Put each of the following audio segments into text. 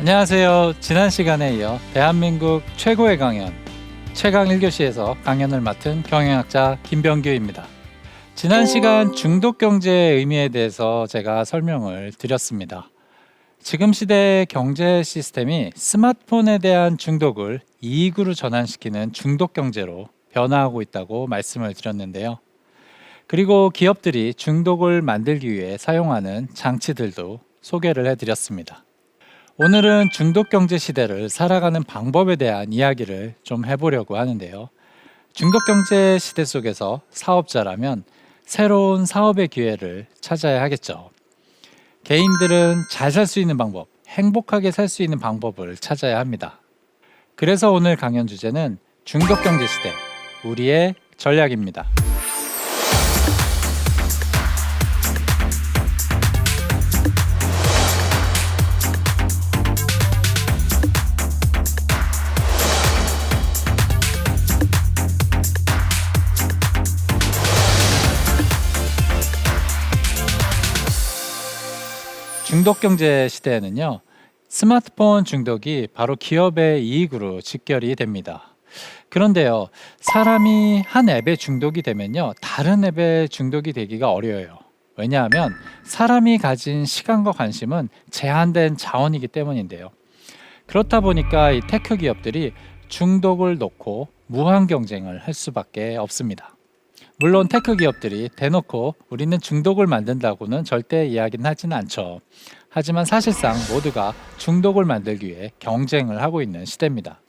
안녕하세요. 지난 시간에 이어 대한민국 최고의 강연 최강 1교시에서 강연을 맡은 경영학자 김병규입니다. 지난 시간 중독 경제의 의미에 대해서 제가 설명을 드렸습니다. 지금 시대의 경제 시스템이 스마트폰에 대한 중독을 이익으로 전환시키는 중독 경제로 변화하고 있다고 말씀을 드렸는데요. 그리고 기업들이 중독을 만들기 위해 사용하는 장치들도 소개를 해드렸습니다. 오늘은 중독 경제 시대를 살아가는 방법에 대한 이야기를 좀 해보려고 하는데요. 중독 경제 시대 속에서 사업자라면 새로운 사업의 기회를 찾아야 하겠죠. 개인들은 잘 살 수 있는 방법, 행복하게 살 수 있는 방법을 찾아야 합니다. 그래서 오늘 강연 주제는 중독 경제 시대, 우리의 전략입니다. 중독 경제 시대에는요, 스마트폰 중독이 바로 기업의 이익으로 직결이 됩니다. 그런데요, 사람이 한 앱에 중독이 되면요, 다른 앱에 중독이 되기가 어려워요. 왜냐하면 사람이 가진 시간과 관심은 제한된 자원이기 때문인데요. 그렇다 보니까 이 테크 기업들이 중독을 놓고 무한 경쟁을 할 수밖에 없습니다. 물론 테크 기업들이 대놓고 우리는 중독을 만든다고는 절대 이야기는 하지는 않죠. 하지만 사실상 모두가 중독을 만들기 위해 경쟁을 하고 있는 시대입니다.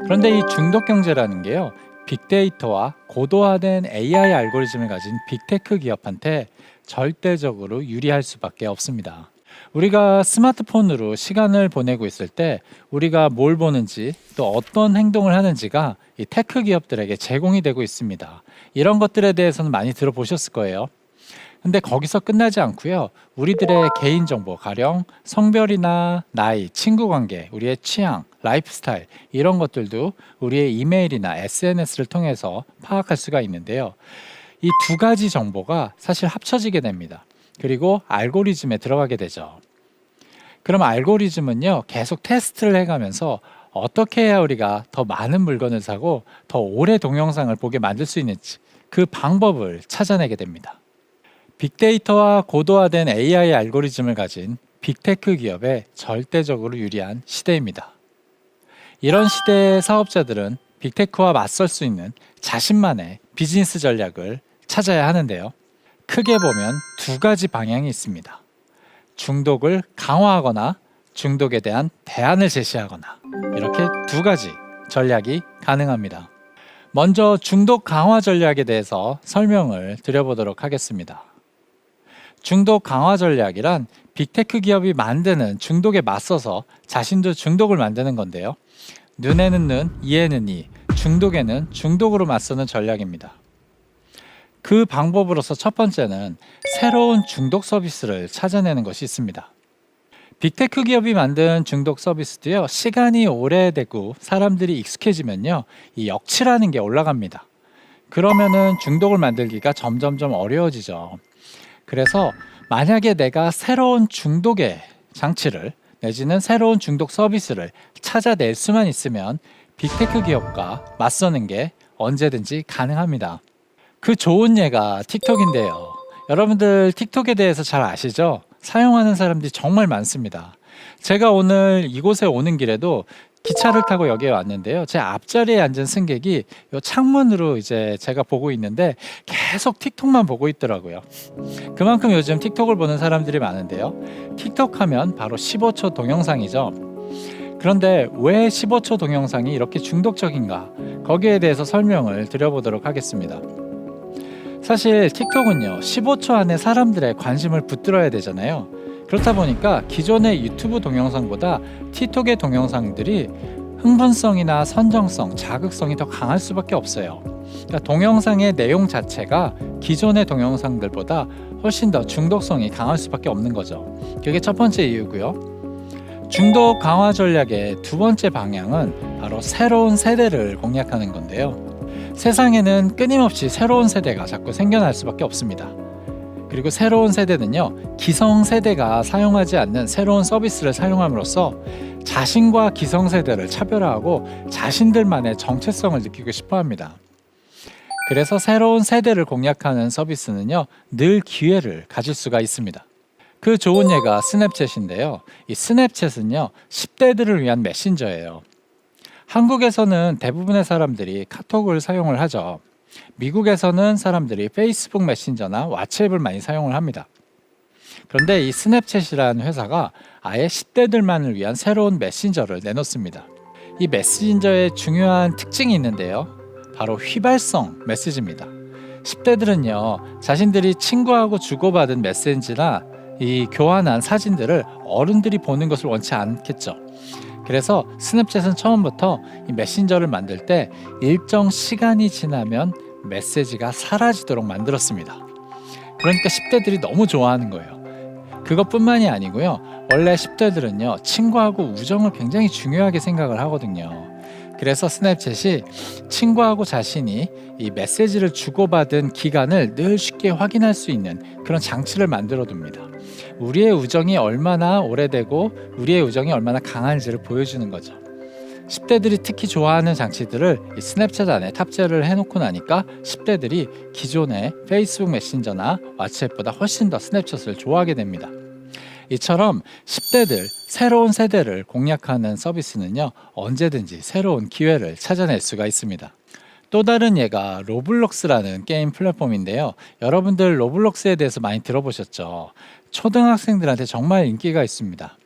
그런데 이 중독 경제라는 게요, 빅데이터와 고도화된 AI 알고리즘을 가진 빅테크 기업한테 절대적으로 유리할 수밖에 없습니다. 우리가 스마트폰으로 시간을 보내고 있을 때 우리가 뭘 보는지 또 어떤 행동을 하는지가 이 테크 기업들에게 제공이 되고 있습니다. 이런 것들에 대해서는 많이 들어보셨을 거예요. 근데 거기서 끝나지 않고요, 우리들의 개인정보, 가령 성별이나 나이, 친구관계, 우리의 취향, 라이프 스타일, 이런 것들도 우리의 이메일이나 SNS를 통해서 파악할 수가 있는데요. 이 두 가지 정보가 사실 합쳐지게 됩니다. 그리고 알고리즘에 들어가게 되죠. 그럼 알고리즘은요, 계속 테스트를 해가면서 어떻게 해야 우리가 더 많은 물건을 사고 더 오래 동영상을 보게 만들 수 있는지 그 방법을 찾아내게 됩니다. 빅데이터와 고도화된 AI 알고리즘을 가진 빅테크 기업에 절대적으로 유리한 시대입니다. 이런 시대의 사업자들은 빅테크와 맞설 수 있는 자신만의 비즈니스 전략을 찾아야 하는데요. 크게 보면 두 가지 방향이 있습니다. 중독을 강화하거나 중독에 대한 대안을 제시하거나, 이렇게 두 가지 전략이 가능합니다. 먼저 중독 강화 전략에 대해서 설명을 드려보도록 하겠습니다. 중독 강화 전략이란 빅테크 기업이 만드는 중독에 맞서서 자신도 중독을 만드는 건데요. 눈에는 눈, 이에는 이, 중독에는 중독으로 맞서는 전략입니다. 그 방법으로서 첫 번째는 새로운 중독 서비스를 찾아내는 것이 있습니다. 빅테크 기업이 만든 중독 서비스도요, 시간이 오래되고 사람들이 익숙해지면요, 이 역치라는 게 올라갑니다. 그러면은 중독을 만들기가 점점점 어려워지죠. 그래서 만약에 내가 새로운 중독의 장치를 내지는 새로운 중독 서비스를 찾아낼 수만 있으면 빅테크 기업과 맞서는 게 언제든지 가능합니다. 그 좋은 예가 틱톡인데요. 여러분들 틱톡에 대해서 잘 아시죠? 사용하는 사람들이 정말 많습니다. 제가 오늘 이곳에 오는 길에도 기차를 타고 여기에 왔는데요. 제 앞자리에 앉은 승객이 이 창문으로 이제 제가 보고 있는데 계속 틱톡만 보고 있더라고요. 그만큼 요즘 틱톡을 보는 사람들이 많은데요. 틱톡 하면 바로 15초 동영상이죠. 그런데 왜 15초 동영상이 이렇게 중독적인가? 거기에 대해서 설명을 드려보도록 하겠습니다. 사실 틱톡은요, 15초 안에 사람들의 관심을 붙들어야 되잖아요. 그렇다 보니까 기존의 유튜브 동영상보다 틱톡의 동영상들이 흥분성이나 선정성, 자극성이 더 강할 수밖에 없어요. 그러니까 동영상의 내용 자체가 기존의 동영상들보다 훨씬 더 중독성이 강할 수밖에 없는 거죠. 그게 첫 번째 이유고요. 중독 강화 전략의 두 번째 방향은 바로 새로운 세대를 공략하는 건데요. 세상에는 끊임없이 새로운 세대가 자꾸 생겨날 수밖에 없습니다. 그리고 새로운 세대는요, 기성세대가 사용하지 않는 새로운 서비스를 사용함으로써 자신과 기성세대를 차별화하고 자신들만의 정체성을 느끼고 싶어 합니다. 그래서 새로운 세대를 공략하는 서비스는요, 늘 기회를 가질 수가 있습니다. 그 좋은 예가 스냅챗인데요. 이 스냅챗은요, 10대들을 위한 메신저예요. 한국에서는 대부분의 사람들이 카톡을 사용을 하죠. 미국에서는 사람들이 페이스북 메신저나 왓츠앱을 많이 사용을 합니다. 그런데 이 스냅챗이라는 회사가 아예 10대들만을 위한 새로운 메신저를 내놓습니다. 이 메신저의 중요한 특징이 있는데요. 바로 휘발성 메시지입니다. 10대들은요, 자신들이 친구하고 주고받은 메시지나 이 교환한 사진들을 어른들이 보는 것을 원치 않겠죠. 그래서 스냅챗은 처음부터 이 메신저를 만들 때 일정 시간이 지나면 메시지가 사라지도록 만들었습니다. 그러니까 10대들이 너무 좋아하는 거예요. 그것뿐만이 아니고요. 원래 10대들은요, 친구하고 우정을 굉장히 중요하게 생각을 하거든요. 그래서 스냅챗이 친구하고 자신이 이 메시지를 주고받은 기간을 늘 쉽게 확인할 수 있는 그런 장치를 만들어 둡니다. 우리의 우정이 얼마나 오래되고 우리의 우정이 얼마나 강한지를 보여주는 거죠. 10대들이 특히 좋아하는 장치들을 이 스냅챗 안에 탑재를 해놓고 나니까 10대들이 기존의 페이스북 메신저나 왓츠앱보다 훨씬 더 스냅챗을 좋아하게 됩니다. 이처럼 10대들, 새로운 세대를 공략하는 서비스는요, 언제든지 새로운 기회를 찾아낼 수가 있습니다. 또 다른 예가 로블록스라는 게임 플랫폼인데요. 여러분들 로블록스에 대해서 많이 들어보셨죠? 초등학생들한테 정말 인기가 있습니다.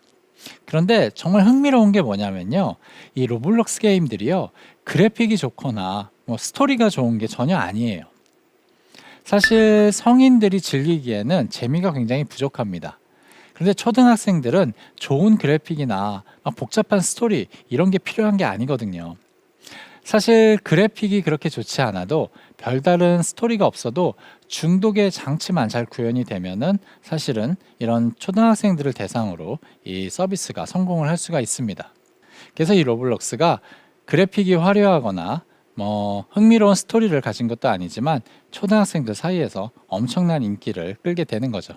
그런데 정말 흥미로운 게 뭐냐면요, 이 로블록스 게임들이요, 그래픽이 좋거나 스토리가 좋은 게 전혀 아니에요. 사실 성인들이 즐기기에는 재미가 굉장히 부족합니다. 그런데 초등학생들은 좋은 그래픽이나 복잡한 스토리 이런 게 필요한 게 아니거든요. 사실 그래픽이 그렇게 좋지 않아도 별다른 스토리가 없어도 중독의 장치만 잘 구현이 되면은 사실은 이런 초등학생들을 대상으로 이 서비스가 성공을 할 수가 있습니다. 그래서 이 로블록스가 그래픽이 화려하거나 흥미로운 스토리를 가진 것도 아니지만 초등학생들 사이에서 엄청난 인기를 끌게 되는 거죠.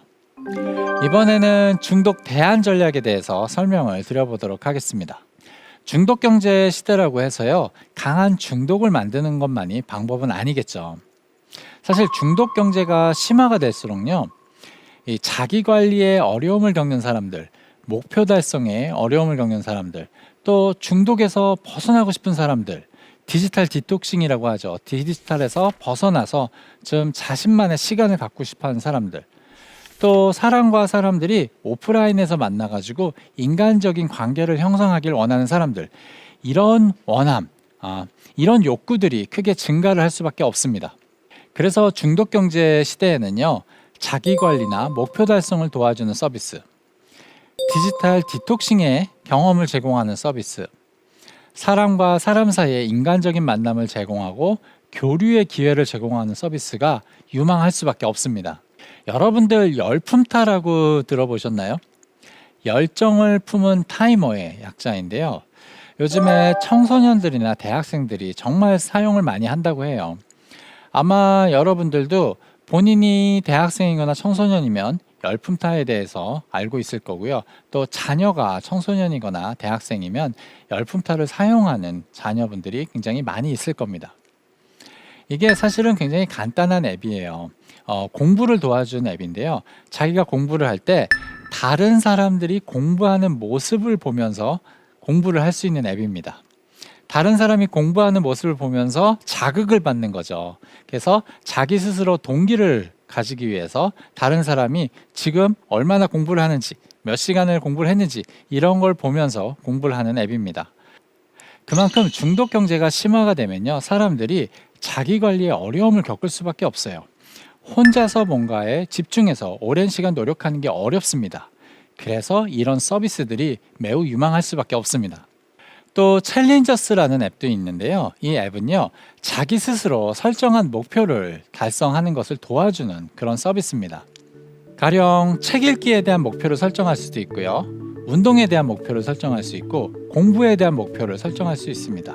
이번에는 중독 대안 전략에 대해서 설명을 드려보도록 하겠습니다. 중독 경제 시대라고 해서요, 강한 중독을 만드는 것만이 방법은 아니겠죠. 사실 중독 경제가 심화가 될수록요, 이 자기 관리에 어려움을 겪는 사람들, 목표 달성에 어려움을 겪는 사람들, 또 중독에서 벗어나고 싶은 사람들, 디지털 디톡싱이라고 하죠. 디지털에서 벗어나서 좀 자신만의 시간을 갖고 싶어하는 사람들, 또 사람과 사람들이 오프라인에서 만나가지고 인간적인 관계를 형성하길 원하는 사람들, 이런 원함, 이런 욕구들이 크게 증가를 할 수밖에 없습니다. 그래서 중독 경제 시대에는요, 자기 관리나 목표 달성을 도와주는 서비스, 디지털 디톡싱의 경험을 제공하는 서비스, 사람과 사람 사이의 인간적인 만남을 제공하고 교류의 기회를 제공하는 서비스가 유망할 수밖에 없습니다. 여러분들 열품타라고 들어보셨나요? 열정을 품은 타이머의 약자인데요. 요즘에 청소년들이나 대학생들이 정말 사용을 많이 한다고 해요. 아마 여러분들도 본인이 대학생이거나 청소년이면 열품타에 대해서 알고 있을 거고요. 또 자녀가 청소년이거나 대학생이면 열품타를 사용하는 자녀분들이 굉장히 많이 있을 겁니다. 이게 사실은 굉장히 간단한 앱이에요. 공부를 도와주는 앱인데요. 자기가 공부를 할 때 다른 사람들이 공부하는 모습을 보면서 공부를 할 수 있는 앱입니다. 다른 사람이 공부하는 모습을 보면서 자극을 받는 거죠. 그래서 자기 스스로 동기를 가지기 위해서 다른 사람이 지금 얼마나 공부를 하는지, 몇 시간을 공부를 했는지 이런 걸 보면서 공부를 하는 앱입니다. 그만큼 중독 경제가 심화가 되면요, 사람들이 자기 관리에 어려움을 겪을 수밖에 없어요. 혼자서 뭔가에 집중해서 오랜 시간 노력하는 게 어렵습니다. 그래서 이런 서비스들이 매우 유망할 수밖에 없습니다. 또 챌린저스라는 앱도 있는데요. 이 앱은요, 자기 스스로 설정한 목표를 달성하는 것을 도와주는 그런 서비스입니다. 가령 책 읽기에 대한 목표를 설정할 수도 있고요, 운동에 대한 목표를 설정할 수 있고, 공부에 대한 목표를 설정할 수 있습니다.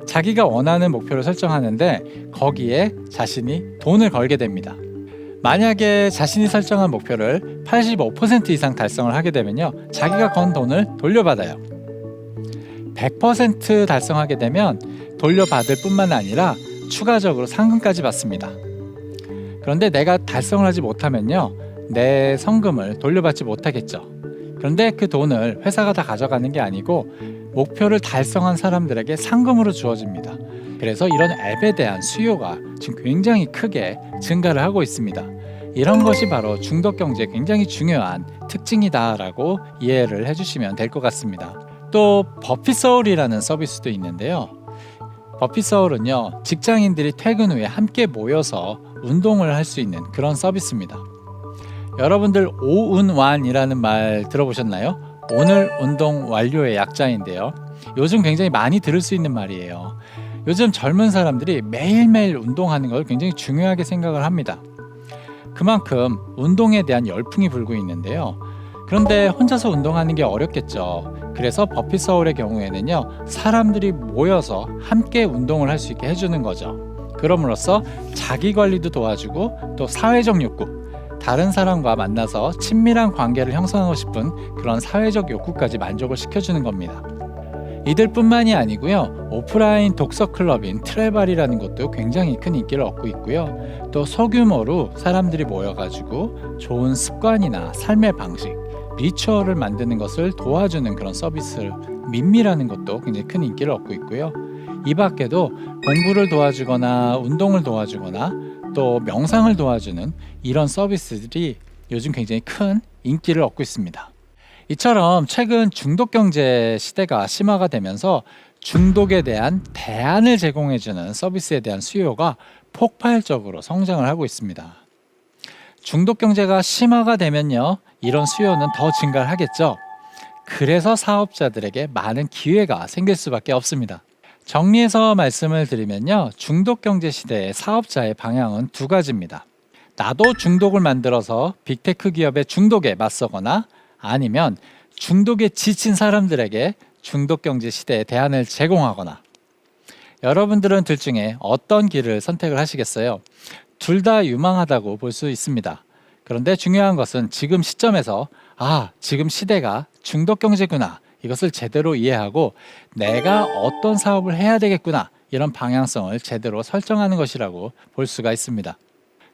자기가 원하는 목표를 설정하는데 거기에 자신이 돈을 걸게 됩니다. 만약에 자신이 설정한 목표를 85% 이상 달성을 하게 되면요, 자기가 건 돈을 돌려받아요. 100% 달성하게 되면 돌려받을 뿐만 아니라 추가적으로 상금까지 받습니다. 그런데 내가 달성을 하지 못하면요, 내 성금을 돌려받지 못하겠죠. 그런데 그 돈을 회사가 다 가져가는 게 아니고 목표를 달성한 사람들에게 상금으로 주어집니다. 그래서 이런 앱에 대한 수요가 지금 굉장히 크게 증가를 하고 있습니다. 이런 것이 바로 중독 경제의 굉장히 중요한 특징이다라고 이해를 해주시면 될 것 같습니다. 또 버핏 서울이라는 서비스도 있는데요. 버핏 서울은요, 직장인들이 퇴근 후에 함께 모여서 운동을 할 수 있는 그런 서비스입니다. 여러분들 오운완이라는 말 들어보셨나요? 오늘 운동 완료의 약자인데요. 요즘 굉장히 많이 들을 수 있는 말이에요. 요즘 젊은 사람들이 매일매일 운동하는 걸 굉장히 중요하게 생각을 합니다. 그만큼 운동에 대한 열풍이 불고 있는데요. 그런데 혼자서 운동하는 게 어렵겠죠. 그래서 버핏 서울의 경우에는요, 사람들이 모여서 함께 운동을 할 수 있게 해주는 거죠. 그럼으로써 자기 관리도 도와주고 또 사회적 욕구, 다른 사람과 만나서 친밀한 관계를 형성하고 싶은 그런 사회적 욕구까지 만족을 시켜주는 겁니다. 이들뿐만이 아니고요, 오프라인 독서 클럽인 트레발이라는 것도 굉장히 큰 인기를 얻고 있고요. 또 소규모로 사람들이 모여가지고 좋은 습관이나 삶의 방식, 리추얼을 만드는 것을 도와주는 그런 서비스 민미라는 것도 굉장히 큰 인기를 얻고 있고요. 이 밖에도 공부를 도와주거나 운동을 도와주거나 또 명상을 도와주는 이런 서비스들이 요즘 굉장히 큰 인기를 얻고 있습니다. 이처럼 최근 중독 경제 시대가 심화가 되면서 중독에 대한 대안을 제공해주는 서비스에 대한 수요가 폭발적으로 성장을 하고 있습니다. 중독 경제가 심화가 되면요, 이런 수요는 더 증가를 하겠죠. 그래서 사업자들에게 많은 기회가 생길 수밖에 없습니다. 정리해서 말씀을 드리면요, 중독 경제 시대의 사업자의 방향은 두 가지입니다. 나도 중독을 만들어서 빅테크 기업의 중독에 맞서거나 아니면 중독에 지친 사람들에게 중독 경제 시대의 대안을 제공하거나. 여러분들은 둘 중에 어떤 길을 선택을 하시겠어요? 둘 다 유망하다고 볼 수 있습니다. 그런데 중요한 것은 지금 시점에서 지금 시대가 중독 경제구나, 이것을 제대로 이해하고 내가 어떤 사업을 해야 되겠구나, 이런 방향성을 제대로 설정하는 것이라고 볼 수가 있습니다.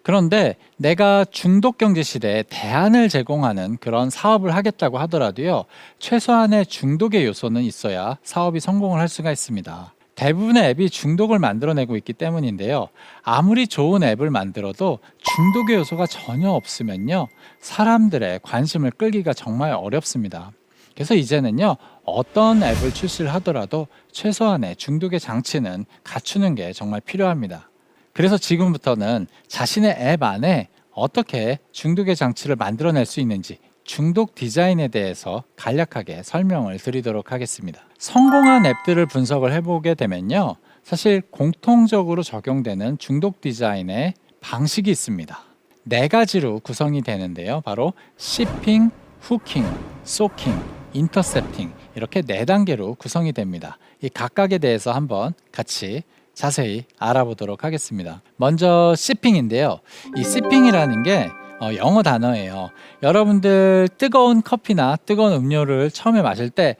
그런데 내가 중독 경제 시대에 대안을 제공하는 그런 사업을 하겠다고 하더라도요, 최소한의 중독의 요소는 있어야 사업이 성공을 할 수가 있습니다. 대부분의 앱이 중독을 만들어내고 있기 때문인데요. 아무리 좋은 앱을 만들어도 중독의 요소가 전혀 없으면요, 사람들의 관심을 끌기가 정말 어렵습니다. 그래서 이제는요, 어떤 앱을 출시를 하더라도 최소한의 중독의 장치는 갖추는 게 정말 필요합니다. 그래서 지금부터는 자신의 앱 안에 어떻게 중독의 장치를 만들어낼 수 있는지 중독 디자인에 대해서 간략하게 설명을 드리도록 하겠습니다. 성공한 앱들을 분석을 해보게 되면요, 사실 공통적으로 적용되는 중독 디자인의 방식이 있습니다. 네 가지로 구성이 되는데요. 바로 시핑, 후킹, 소킹, 인터셉팅, 이렇게 네 단계로 구성이 됩니다. 이 각각에 대해서 한번 같이 자세히 알아보도록 하겠습니다. 먼저 시핑인데요. 이 시핑이라는 게 영어 단어예요. 여러분들 뜨거운 커피나 뜨거운 음료를 처음에 마실 때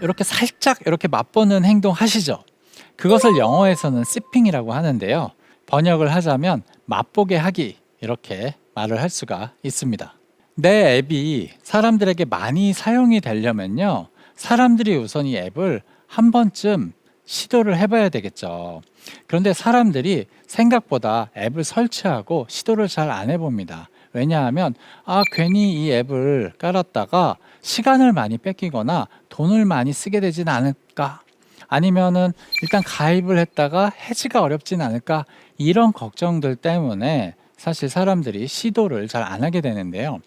이렇게 살짝 이렇게 맛보는 행동 하시죠? 그것을 영어에서는 시핑이라고 하는데요. 번역을 하자면 맛보게 하기, 이렇게 말을 할 수가 있습니다. 내 앱이 사람들에게 많이 사용이 되려면요, 사람들이 우선 이 앱을 한 번쯤 시도를 해봐야 되겠죠. 그런데 사람들이 생각보다 앱을 설치하고 시도를 잘 안 해봅니다. 왜냐하면 괜히 이 앱을 깔았다가 시간을 많이 뺏기거나 돈을 많이 쓰게 되진 않을까, 아니면은 일단 가입을 했다가 해지가 어렵진 않을까, 이런 걱정들 때문에 사실 사람들이 시도를 잘 안 하게 되는데요.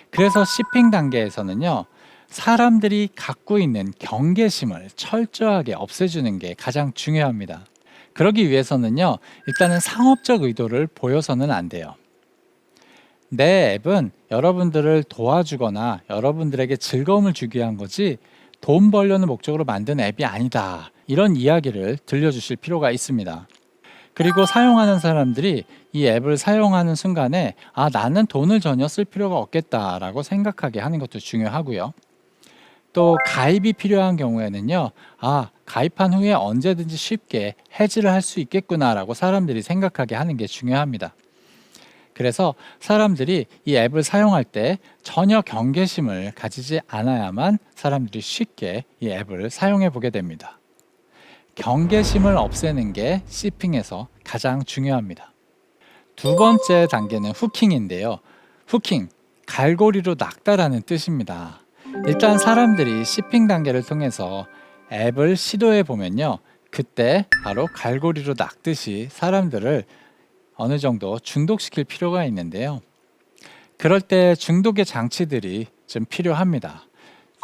그래서 시핑 단계에서는요, 사람들이 갖고 있는 경계심을 철저하게 없애주는 게 가장 중요합니다. 그러기 위해서는요, 일단은 상업적 의도를 보여서는 안 돼요. 내 앱은 여러분들을 도와주거나 여러분들에게 즐거움을 주기 위한 거지 돈 벌려는 목적으로 만든 앱이 아니다, 이런 이야기를 들려주실 필요가 있습니다. 그리고 사용하는 사람들이 이 앱을 사용하는 순간에 나는 돈을 전혀 쓸 필요가 없겠다라고 생각하게 하는 것도 중요하고요. 또 가입이 필요한 경우에는요. 가입한 후에 언제든지 쉽게 해지를 할 수 있겠구나라고 사람들이 생각하게 하는 게 중요합니다. 그래서 사람들이 이 앱을 사용할 때 전혀 경계심을 가지지 않아야만 사람들이 쉽게 이 앱을 사용해 보게 됩니다. 경계심을 없애는 게 시핑에서 가장 중요합니다. 두 번째 단계는 후킹인데요. 후킹, 갈고리로 낚다라는 뜻입니다. 일단 사람들이 시핑 단계를 통해서 앱을 시도해 보면요. 그때 바로 갈고리로 낚듯이 사람들을 어느 정도 중독시킬 필요가 있는데요. 그럴 때 중독의 장치들이 좀 필요합니다.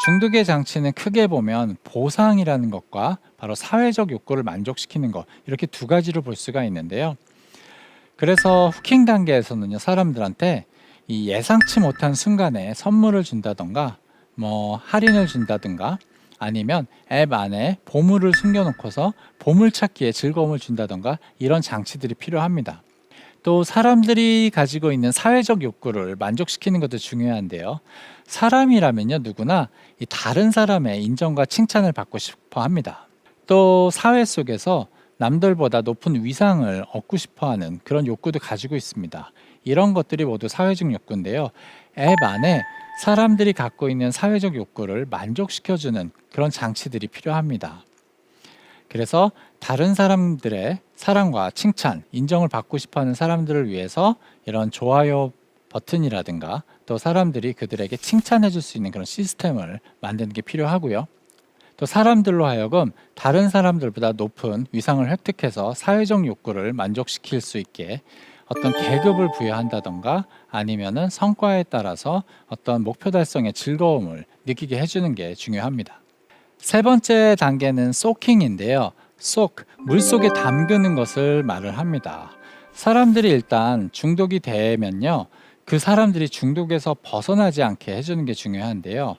중독의 장치는 크게 보면 보상이라는 것과 바로 사회적 욕구를 만족시키는 것, 이렇게 두 가지로 볼 수가 있는데요. 그래서 후킹 단계에서는요, 사람들한테 이 예상치 못한 순간에 선물을 준다던가 할인을 준다든가 아니면 앱 안에 보물을 숨겨놓고서 보물찾기에 즐거움을 준다던가 이런 장치들이 필요합니다. 또 사람들이 가지고 있는 사회적 욕구를 만족시키는 것도 중요한데요. 사람이라면요, 누구나 이 다른 사람의 인정과 칭찬을 받고 싶어 합니다. 또 사회 속에서 남들보다 높은 위상을 얻고 싶어 하는 그런 욕구도 가지고 있습니다. 이런 것들이 모두 사회적 욕구인데요. 앱 안에 사람들이 갖고 있는 사회적 욕구를 만족시켜주는 그런 장치들이 필요합니다. 그래서 다른 사람들의 사랑과 칭찬, 인정을 받고 싶어하는 사람들을 위해서 이런 좋아요 버튼이라든가 또 사람들이 그들에게 칭찬해 줄 수 있는 그런 시스템을 만드는 게 필요하고요. 또 사람들로 하여금 다른 사람들보다 높은 위상을 획득해서 사회적 욕구를 만족시킬 수 있게 어떤 계급을 부여한다던가 아니면은 성과에 따라서 어떤 목표 달성의 즐거움을 느끼게 해주는 게 중요합니다. 세 번째 단계는 소킹인데요. 물속에 담그는 것을 말을 합니다. 사람들이 일단 중독이 되면요. 그 사람들이 중독에서 벗어나지 않게 해주는 게 중요한데요.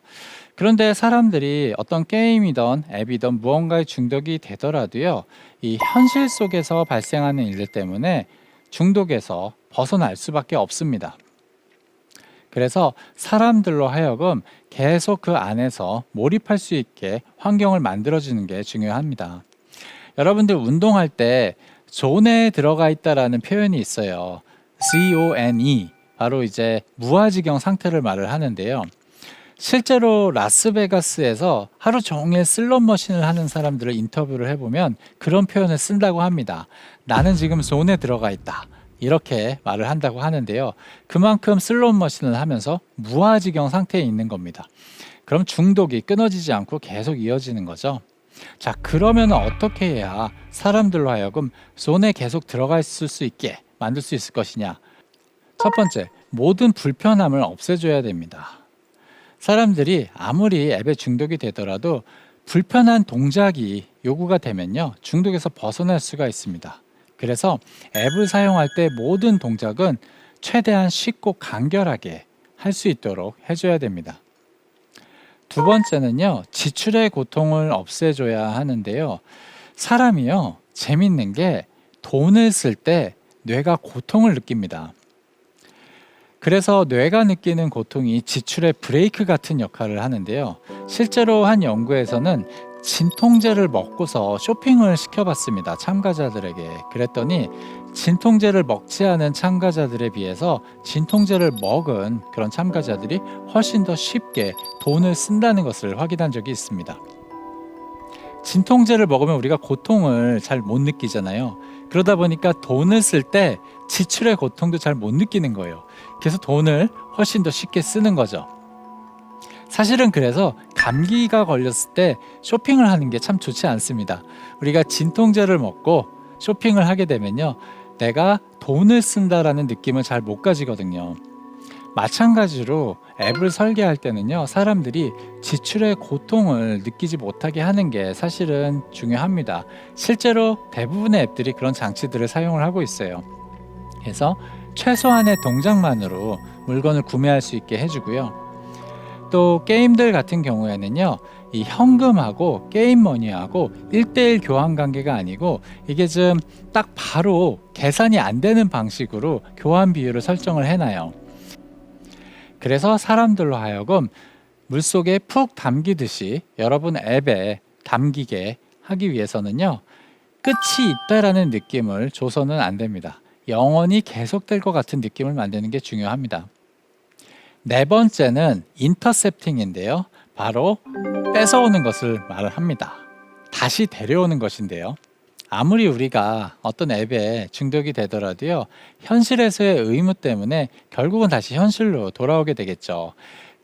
그런데 사람들이 어떤 게임이든 앱이든 무언가에 중독이 되더라도요. 이 현실 속에서 발생하는 일들 때문에 중독에서 벗어날 수밖에 없습니다. 그래서 사람들로 하여금 계속 그 안에서 몰입할 수 있게 환경을 만들어주는 게 중요합니다. 여러분들 운동할 때 존에 들어가 있다라는 표현이 있어요. ZONE, 바로 이제 무아지경 상태를 말을 하는데요. 실제로 라스베가스에서 하루 종일 슬롯 머신을 하는 사람들을 인터뷰를 해보면 그런 표현을 쓴다고 합니다. 나는 지금 존에 들어가 있다. 이렇게 말을 한다고 하는데요. 그만큼 슬롯 머신을 하면서 무아지경 상태에 있는 겁니다. 그럼 중독이 끊어지지 않고 계속 이어지는 거죠. 자, 그러면 어떻게 해야 사람들로 하여금 존에 계속 들어가 있을 수 있게 만들 수 있을 것이냐? 첫 번째, 모든 불편함을 없애줘야 됩니다. 사람들이 아무리 앱에 중독이 되더라도 불편한 동작이 요구가 되면요, 중독에서 벗어날 수가 있습니다. 그래서 앱을 사용할 때 모든 동작은 최대한 쉽고 간결하게 할 수 있도록 해줘야 됩니다. 두 번째는요, 지출의 고통을 없애줘야 하는데요. 사람이요, 재밌는 게 돈을 쓸 때 뇌가 고통을 느낍니다. 그래서 뇌가 느끼는 고통이 지출의 브레이크 같은 역할을 하는데요. 실제로 한 연구에서는 진통제를 먹고서 쇼핑을 시켜봤습니다. 참가자들에게. 그랬더니 진통제를 먹지 않은 참가자들에 비해서 진통제를 먹은 그런 참가자들이 훨씬 더 쉽게 돈을 쓴다는 것을 확인한 적이 있습니다. 진통제를 먹으면 우리가 고통을 잘 못 느끼잖아요. 그러다 보니까 돈을 쓸 때 지출의 고통도 잘 못 느끼는 거예요. 그래서 돈을 훨씬 더 쉽게 쓰는 거죠. 사실은 그래서 감기가 걸렸을 때 쇼핑을 하는 게 참 좋지 않습니다. 우리가 진통제를 먹고 쇼핑을 하게 되면요, 내가 돈을 쓴다라는 느낌을 잘 못 가지거든요. 마찬가지로 앱을 설계할 때는요, 사람들이 지출의 고통을 느끼지 못하게 하는 게 사실은 중요합니다. 실제로 대부분의 앱들이 그런 장치들을 사용을 하고 있어요. 그래서 최소한의 동작만으로 물건을 구매할 수 있게 해주고요. 또 게임들 같은 경우에는요, 이 현금하고 게임머니하고 1대1 교환 관계가 아니고 이게 좀 딱 바로 계산이 안 되는 방식으로 교환 비율을 설정을 해놔요. 그래서 사람들로 하여금 물속에 푹 담기듯이 여러분 앱에 담기게 하기 위해서는요, 끝이 있다라는 느낌을 줘서는 안 됩니다. 영원히 계속될 것 같은 느낌을 만드는 게 중요합니다. 네 번째는 인터셉팅인데요. 바로 뺏어오는 것을 말을 합니다. 다시 데려오는 것인데요. 아무리 우리가 어떤 앱에 중독이 되더라도요, 현실에서의 의무 때문에 결국은 다시 현실로 돌아오게 되겠죠.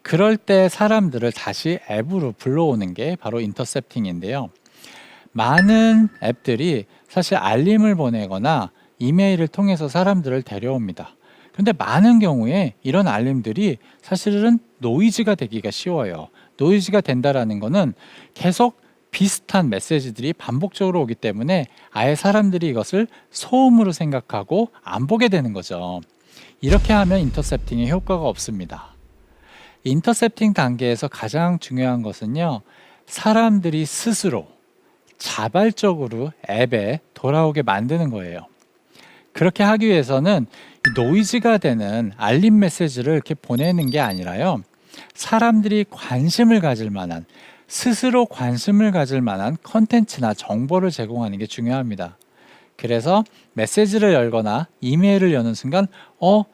그럴 때 사람들을 다시 앱으로 불러오는 게 바로 인터셉팅인데요. 많은 앱들이 사실 알림을 보내거나 이메일을 통해서 사람들을 데려옵니다. 그런데 많은 경우에 이런 알림들이 사실은 노이즈가 되기가 쉬워요. 노이즈가 된다라는 거는 계속 비슷한 메시지들이 반복적으로 오기 때문에 아예 사람들이 이것을 소음으로 생각하고 안 보게 되는 거죠. 이렇게 하면 인터셉팅에 효과가 없습니다. 인터셉팅 단계에서 가장 중요한 것은요, 사람들이 스스로 자발적으로 앱에 돌아오게 만드는 거예요. 그렇게 하기 위해서는 노이즈가 되는 알림 메시지를 이렇게 보내는 게 아니라요, 사람들이 관심을 가질 만한, 스스로 관심을 가질 만한 컨텐츠나 정보를 제공하는 게 중요합니다. 그래서 메시지를 열거나 이메일을 여는 순간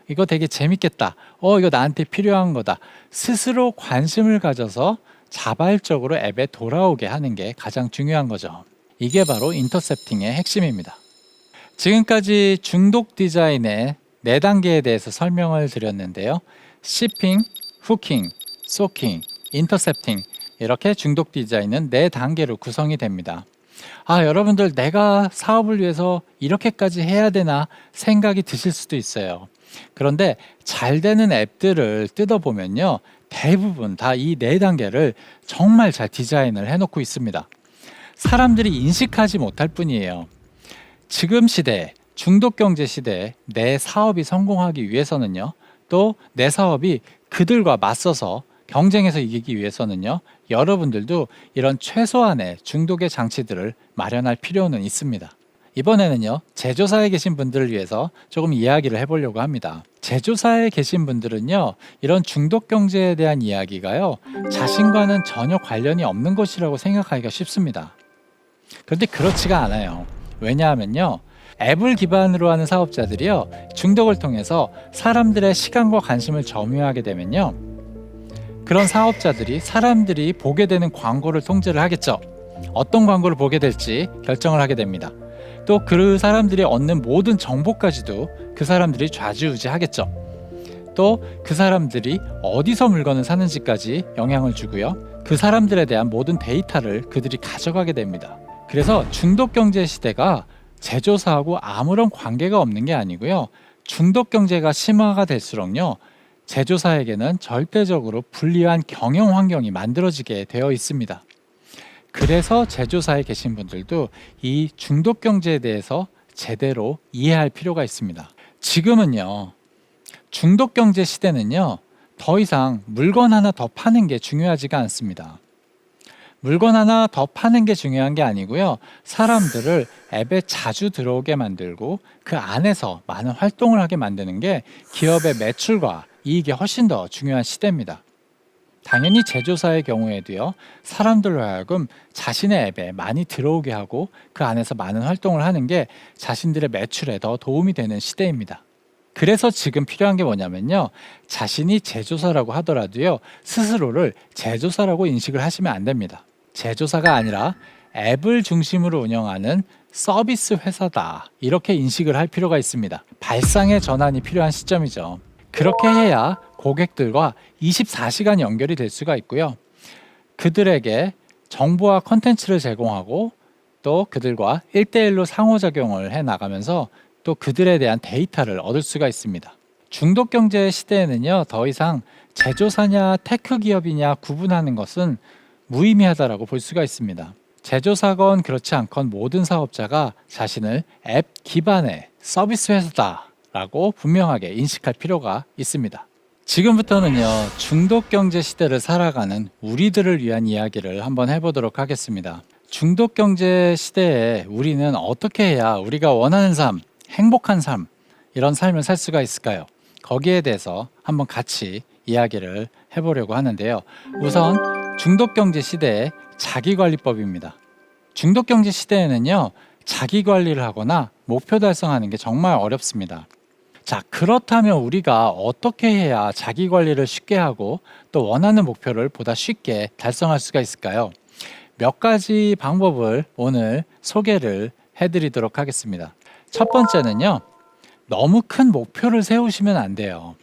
이거 되게 재밌겠다, 이거 나한테 필요한 거다, 스스로 관심을 가져서 자발적으로 앱에 돌아오게 하는 게 가장 중요한 거죠. 이게 바로 인터셉팅의 핵심입니다. 지금까지 중독 디자인의 4단계에 대해서 설명을 드렸는데요. 시핑, 후킹, 소킹, 인터셉팅, 이렇게 중독 디자인은 4단계로 구성이 됩니다. 여러분들, 내가 사업을 위해서 이렇게까지 해야 되나 생각이 드실 수도 있어요. 그런데 잘 되는 앱들을 뜯어보면요, 대부분 다 이 4단계를 정말 잘 디자인을 해놓고 있습니다. 사람들이 인식하지 못할 뿐이에요. 지금 시대, 중독경제 시대에 내 사업이 성공하기 위해서는요, 또 내 사업이 그들과 맞서서 경쟁에서 이기기 위해서는요, 여러분들도 이런 최소한의 중독의 장치들을 마련할 필요는 있습니다. 이번에는요, 제조사에 계신 분들을 위해서 조금 이야기를 해보려고 합니다. 제조사에 계신 분들은요, 이런 중독 경제에 대한 이야기가요, 자신과는 전혀 관련이 없는 것이라고 생각하기가 쉽습니다. 그런데 그렇지가 않아요. 왜냐하면요, 앱을 기반으로 하는 사업자들이요, 중독을 통해서 사람들의 시간과 관심을 점유하게 되면요, 그런 사업자들이 사람들이 보게 되는 광고를 통제를 하겠죠. 어떤 광고를 보게 될지 결정을 하게 됩니다. 또 그 사람들이 얻는 모든 정보까지도 그 사람들이 좌지우지하겠죠. 또 그 사람들이 어디서 물건을 사는지까지 영향을 주고요, 그 사람들에 대한 모든 데이터를 그들이 가져가게 됩니다. 그래서 중독 경제 시대가 제조사하고 아무런 관계가 없는 게 아니고요, 중독 경제가 심화가 될수록요, 제조사에게는 절대적으로 불리한 경영 환경이 만들어지게 되어 있습니다. 그래서 제조사에 계신 분들도 이 중독 경제에 대해서 제대로 이해할 필요가 있습니다. 지금은요, 중독 경제 시대는요, 더 이상 물건 하나 더 파는 게 중요하지가 않습니다. 물건 하나 더 파는 게 중요한 게 아니고요, 사람들을 앱에 자주 들어오게 만들고 그 안에서 많은 활동을 하게 만드는 게 기업의 매출과 이익이 훨씬 더 중요한 시대입니다. 당연히 제조사의 경우에도요, 사람들로 하여금 자신의 앱에 많이 들어오게 하고 그 안에서 많은 활동을 하는 게 자신들의 매출에 더 도움이 되는 시대입니다. 그래서 지금 필요한 게 뭐냐면요, 자신이 제조사라고 하더라도요, 스스로를 제조사라고 인식을 하시면 안 됩니다. 제조사가 아니라 앱을 중심으로 운영하는 서비스 회사다, 이렇게 인식을 할 필요가 있습니다. 발상의 전환이 필요한 시점이죠. 그렇게 해야 고객들과 24시간 연결이 될 수가 있고요, 그들에게 정보와 컨텐츠를 제공하고 또 그들과 1대1로 상호작용을 해 나가면서 또 그들에 대한 데이터를 얻을 수가 있습니다. 중독 경제 시대에는요, 더 이상 제조사냐 테크 기업이냐 구분하는 것은 무의미하다라고 볼 수가 있습니다. 제조사건 그렇지 않건 모든 사업자가 자신을 앱 기반의 서비스 회사다라고 분명하게 인식할 필요가 있습니다. 지금부터는요, 중독 경제 시대를 살아가는 우리들을 위한 이야기를 한번 해보도록 하겠습니다. 중독 경제 시대에 우리는 어떻게 해야 우리가 원하는 삶, 행복한 삶, 이런 삶을 살 수가 있을까요? 거기에 대해서 한번 같이 이야기를 해보려고 하는데요. 우선 중독 경제 시대의 자기관리법입니다. 중독 경제 시대에는요, 자기관리를 하거나 목표 달성하는 게 정말 어렵습니다. 자, 그렇다면 우리가 어떻게 해야 자기 관리를 쉽게 하고 또 원하는 목표를 보다 쉽게 달성할 수가 있을까요? 몇 가지 방법을 오늘 소개를 해드리도록 하겠습니다. 첫 번째는요, 너무 큰 목표를 세우시면 안 돼요.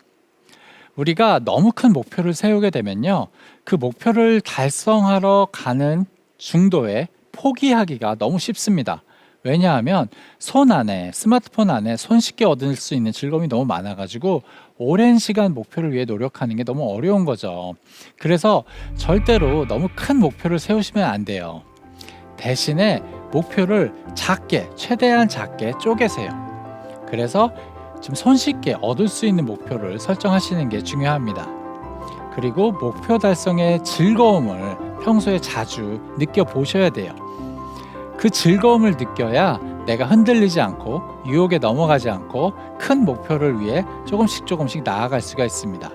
우리가 너무 큰 목표를 세우게 되면요, 그 목표를 달성하러 가는 중도에 포기하기가 너무 쉽습니다. 왜냐하면 스마트폰 안에 손쉽게 얻을 수 있는 즐거움이 너무 많아가지고 오랜 시간 목표를 위해 노력하는 게 너무 어려운 거죠. 그래서 절대로 너무 큰 목표를 세우시면 안 돼요. 대신에 목표를 최대한 작게 쪼개세요. 그래서 좀 손쉽게 얻을 수 있는 목표를 설정하시는 게 중요합니다. 그리고 목표 달성의 즐거움을 평소에 자주 느껴보셔야 돼요. 그 즐거움을 느껴야 내가 흔들리지 않고 유혹에 넘어가지 않고 큰 목표를 위해 조금씩 나아갈 수가 있습니다.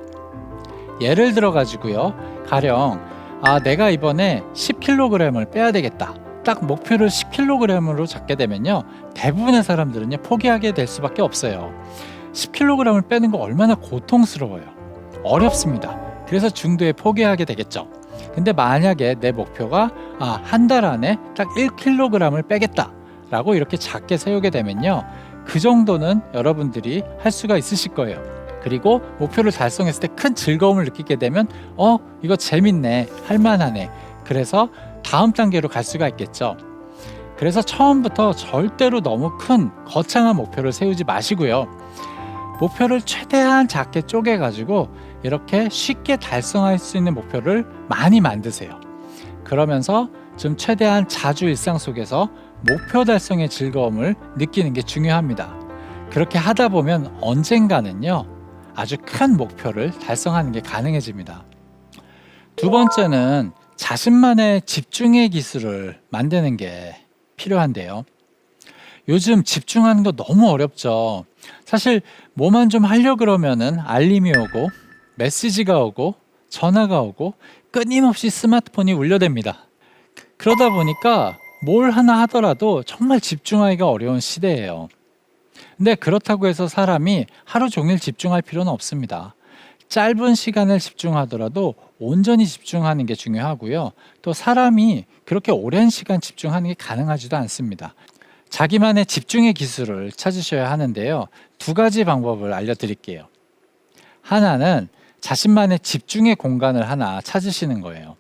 예를 들어 가지고요, 가령 내가 이번에 10kg을 빼야 되겠다, 딱 목표를 10kg으로 잡게 되면요, 대부분의 사람들은요, 포기하게 될 수밖에 없어요. 10kg을 빼는 거 얼마나 고통스러워요. 어렵습니다. 그래서 중도에 포기하게 되겠죠. 근데 만약에 내 목표가 한 달 안에 딱 1kg을 빼겠다 라고 이렇게 작게 세우게 되면요, 그 정도는 여러분들이 할 수가 있으실 거예요. 그리고 목표를 달성했을 때 큰 즐거움을 느끼게 되면 이거 재밌네, 할만하네, 그래서 다음 단계로 갈 수가 있겠죠. 그래서 처음부터 절대로 너무 큰 거창한 목표를 세우지 마시고요, 목표를 최대한 작게 쪼개 가지고 이렇게 쉽게 달성할 수 있는 목표를 많이 만드세요. 그러면서 좀 최대한 자주 일상 속에서 목표 달성의 즐거움을 느끼는 게 중요합니다. 그렇게 하다 보면 언젠가는요, 아주 큰 목표를 달성하는 게 가능해집니다. 두 번째는 자신만의 집중의 기술을 만드는 게 필요한데요. 요즘 집중하는 거 너무 어렵죠. 사실 뭐만 좀 하려고 그러면은 알림이 오고 메시지가 오고 전화가 오고 끊임없이 스마트폰이 울려댑니다. 그러다 보니까 뭘 하나 하더라도 정말 집중하기가 어려운 시대예요. 근데 그렇다고 해서 사람이 하루 종일 집중할 필요는 없습니다. 짧은 시간을 집중하더라도 온전히 집중하는 게 중요하고요. 또 사람이 그렇게 오랜 시간 집중하는 게 가능하지도 않습니다. 자기만의 집중의 기술을 찾으셔야 하는데요. 두 가지 방법을 알려드릴게요. 하나는 자신만의 집중의 공간을 하나 찾으시는 거예요.